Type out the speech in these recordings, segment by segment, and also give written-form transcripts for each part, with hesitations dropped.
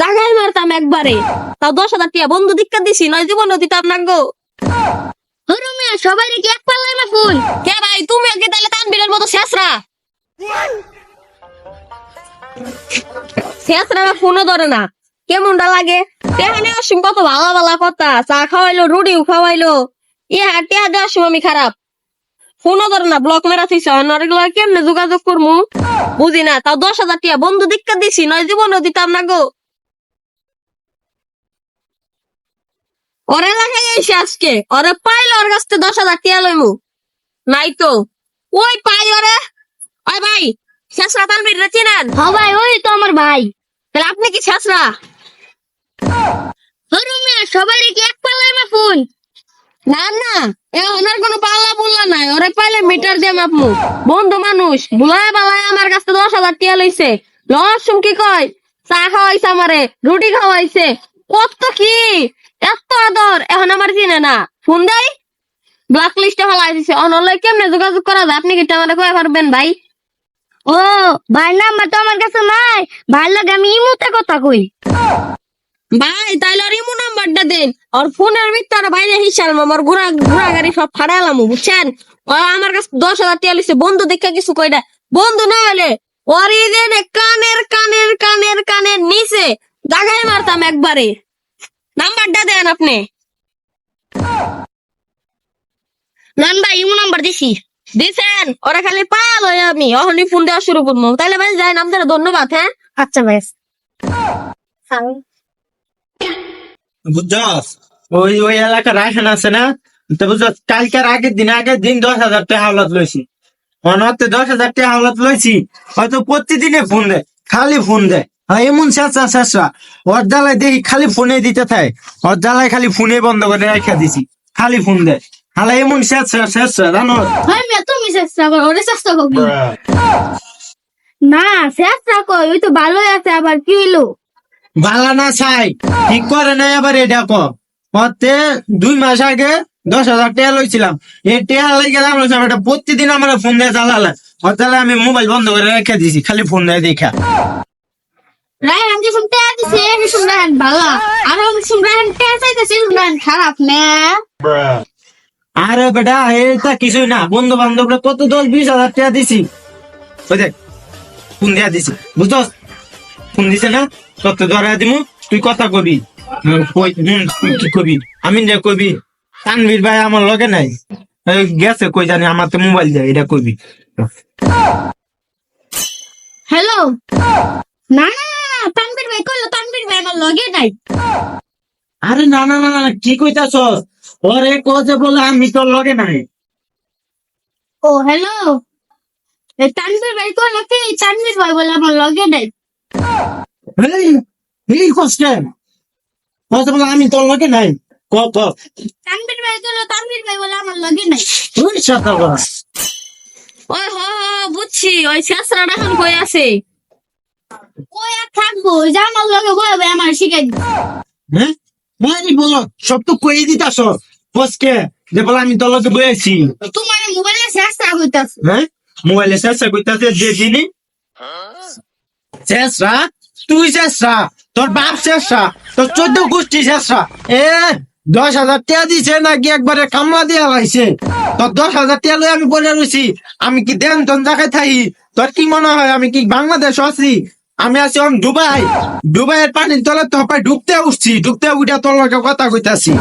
জাগাই মারতাম একবারে। তাও 10,000 টাকা বন্ধু দীক্ষা দিছি, নয় জীবনও দিতাম না গো। সবাই কি এক পাল্লায় না ফুল? কে ভাই তুমি আগে তাহলে তানবীরের মতো শেষরা শেষরা ফোনও ধরে না, কেমনটা লাগে? এখানে আসুন কত ভালো ভালো কথা, চা খাওয়াইলো, রুটিও খাওয়াইলো, টিয়া দেওয়ার সময় আমি খারাপ, ফোনও ধরে না, ব্লক মেরা থইছে। এগুলো কেমনে যোগাযোগ করবো বুঝি না। তাও 10,000 টাকা বন্ধু দীক্ষা দিছি, নয় জীবনও দিতাম না গো। ওর এলাকায় এসে আজকে ওরে পাইলে ওর কাছ থেকে 10,000 টাকা লইমু, নাই তো ওই পাই ওরে। ওই ভাই, শেষরা তানবীর চিনেন? হ্যাঁ ভাই, ওই তো আমার ভাই। তাহলে আপনি কি শেষরা? সবাই কি এক পাল্লায় না ফুল? না না, ওনার কোনো পাল্লা পুল্লা নাই, ওরে পাইলে মিটার দিয়ে মাপমু। বন্ধু মানুষ বুলায় বালায় আমার কাছে 10,000 টাকা লইছে। লসুম কি কয়, চা খাওয়াইছে আমারে, রুটি খাওয়াইছে, কত কি এত আদর। এখন আমার চিনে না, ফোন দেয় ব্ল্যাক লিস্টে ফেলাই দিছে। অনলাইন কেমনে যোগাযোগ করা যায় আপনি কি আমারে কয়ে পারবেন ভাই? ও ভাই, নাম্বার তো আমার কাছে নাই। ভাই লাগে আমি ইমুতে কথা কই। ভাই তাইলে ওর ইমো নাম্বারটা দেন, ওর ফোনের ভিতরে বাইরে হিসাল আমার ঘোরা ঘোরা গাড়ি সব ফাড়ালাম, বুঝছেন? ও আমার কাছে 10,000 টাকা লিছে, বন্ধু দেখা কিছু কইটা। বন্ধু না হলে ওর ইদেনে কানের কানের কানের কানের নিচে জাগাই মারতাম একবারে। নাম্বারটা দেন আপনি। নাম ভাই, ইমু নাম্বার দিছি। দিছেন? ওরা খালি পাল হয়ে আমি অহনি ফোন দেওয়া শুরু করবো। তাইলে ভাই যাই, নাম ধরে ধন্যবাদ। হ্যাঁ আচ্ছা ভাই। বুঝছস? ওই ওই এলাকার রায়হান আছে না, তো বুঝছস, কালকের আগের দিন 10,000 টাকা হাওলাত লইছি। অনতে 10,000 টাকা হাওলাত লইছি, হয়তো প্রতিদিনে ফোন দেয়, খালি ফোন দেয়। হ্যাঁ, এমন শেষরা ওর জ্বালায় দেখি খালি ফোনে দিতে থাকে, ওর জ্বালায় খালি ফোনে বন্ধ করে রেখে দিছি, খালি ফোন দেয়। হালা এমন শেষরা জানো? ভাই মিয়া, তুমি চেষ্টা করো, ওরে চেষ্টা করবি না। চেষ্টা কর, ওই তো ভালোই আছে, আবার কি হইলো? বালা না চাই, ঠিক করে নাই আবার এটা কতে 2 মাস আগে 10,000 টাকা লইছিলাম। এই টাকা লই গেলাম, এটা প্রতিদিন আমার ফোন দিয়ে জ্বালালে, ওর জ্বালায় আমি মোবাইল বন্ধ করে রেখে দিছি, খালি ফোন দিয়ে দেখা। রায়হান যে শুনতে দিছে, শুনতে ভালো। আর শুনতে চাইতেছি, শুনতে খারাপ না। আরে বেটা, এটা কিছুই না, বন্ধু বান্ধবরা কত 10-20 হাজার টাকা দিছি। ওই দেখ ফোন দিয়া দিছি, বুঝছস? ফোন দিছে না, তত ধরা দিমু, তুই কথা কবি। কি কবি? আমি যে কবি তানভীর ভাই আমার লগে নাই, গেছে কই জানি, আমার তো মোবাইল যায়, এটা কবি। হ্যালো, না না না, তানবীর ভাই কইলো, তানবীর ভাই আমার লগে নাই। আরে না না না না, কি কইতাছ? ওরে কোজে বলে আমি তোর লগে নাই। ও হ্যালো, এই তানবীর ভাই কইলো কি, তানবীর ভাই বলে আমার লগে নাই। এই এই কষ্টে কোজে বলে আমি তোর লগে নাই, ক ক তানবীর ভাই কইলো, তানবীর ভাই বলে আমার লগে নাই। তুই সাথে বল। ওই হ হ, বুঝছি, ওই শেষরাটা এখন কই আছে? ওই আর থাকবো, ওই যে আমার লগে বলবে, আমার শিখাই দিবে। হ্যাঁ, মানে বলো সব তো কই দিতাছ বসকে, যে বলে আমি তোর লগে বইছি। তোমার মোবাইলে চেষ্টা হইতাছে। হ্যাঁ, মোবাইলে চেষ্টা করতেছে যে দিনই চেষ্টা, তুই চেষ্টা, তোর বাপ চেষ্টা, তোর 14 গোষ্ঠী চেষ্টা। 10,000 টাকা দিছে নাকি একবারে কামলা দিয়া লাইছে? তোর 10,000 টাকা লই আমি পড়ে রয়েছি, আমি কি দেন তোর জায়গায় থাকি? তোর কি মনে হয় আমি কি বাংলাদেশ আছি? আমি আছি দুবাই, দুবাইয়ের পানির তলে তো ডুবতে উঠছি, ডুবতে উঠে তোর লগে কথা কইতাছি।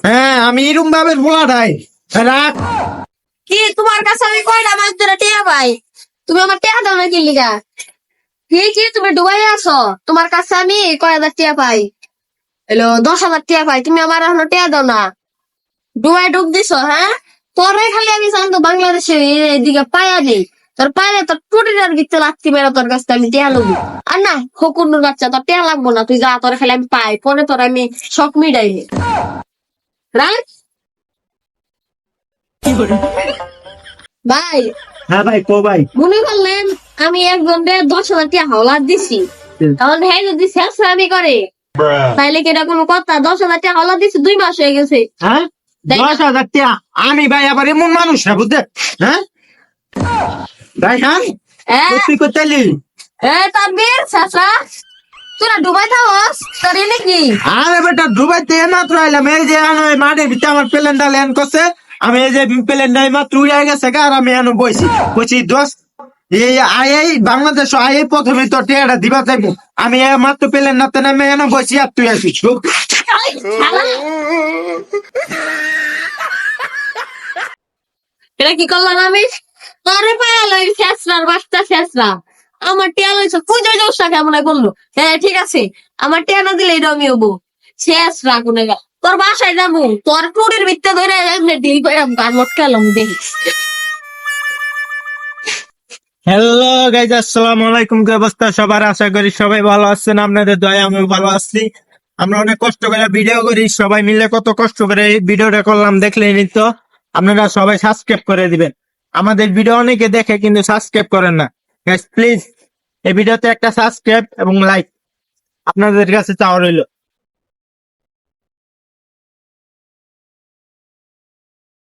হ্যাঁ, আমি এরম ভাবে বলা নাই। রাখ। কি তোমার কাছে আমি কয়টা মাস ধরে টিয়া পাই, তুমি আমার টিয়া দাও না কি লিগা? কি তুমি ডুবাই আছো, তোমার কাছে আমি কয় হাজার টিয়া পাই, এলো 10,000 টিয়া পাই, তুমি আমার এখনো টিয়া দাও না। ডুবাই ডুব দিছো? হ্যাঁ, তোরে খালি আমি জানতো বাংলাদেশে এদিকে পায়া নেই, তোর পাইলে তোর টুটিটার গিতে লাগতি মেরা, তোর কাছে আমি টিয়া লবো। আর না হকুন্ডুর বাচ্চা, তোর টিয়া লাগবো না, তুই যা, তোর খালি আমি পাই, পরে তোর আমি শখ মিটাই রাইট। ভাই, হ্যাঁ ভাই, কো ভাই। মনে করলেন আমি একজন 10,000 টাকা হাওলাত দিছি, তাহলে হ্যাঁ যদি শেষরামি করে তাইলে কি এটা কোনো কথা? 10,000 টাকা হাওলাত দিছি, 2 মাস হয়ে গেছে। হ্যাঁ, 10,000 টাকা আমি ভাই আবার এমন মানুষ না, বুঝতে? হ্যাঁ ভাই, হ্যাঁ হ্যাঁ, তুই করতেলি তানবীর শেষরা তোরা ডুবাই থাকস তোর এনে কি আরে বেটা দুবাইতে মাত্র আইলাম, এই যে এই মাঠের ভিতরে আমার প্লেনটা ল্যান্ড করছে, আমি এই যে প্লেনটা মাত্র উড়ে গেছে গা, আর আমি এখন বইছি দোস্ত, এই বাংলাদেশ আই প্রথমে তো টিয়াটা দিবা চাইবো, আমি এই মাত্র প্লেন নাতে নামে এখন বইছি, আর তুই আসিস এটা কি করলাম আমি তোরে পায়াল ওই শেষরার বাচ্চা শেষরা আমার টিয়া লইছে পুজো জোসা কেমন বললো হ্যাঁ ঠিক আছে আমার টিয়া না দিলে এটা আমি হবো শেষরা কোনে গা তোর বাসায় যাবো তোর টুরির ভিত্তে ধরে এমনি ডিল করে গান মট খেলাম দেখিস হ্যালো গাইজ, আসসালামু আলাইকুম। কি অবস্থা সবার? আশা করি সবাই ভালো আছেন, আপনাদের দয়া আমি ভালো আছি। আমরা অনেক কষ্ট করে ভিডিও করি, সবাই মিলে কত কষ্ট করে এই ভিডিওটা করলাম দেখলেনি তো। আপনারা সবাই সাবস্ক্রাইব করে দিবেন। আমাদের ভিডিও অনেকে দেখে কিন্তু সাবস্ক্রাইব করেন না। গাইজ প্লিজ এই ভিডিওতে একটা সাবস্ক্রাইব এবং লাইক আপনাদের কাছে চাওয়া রইলো।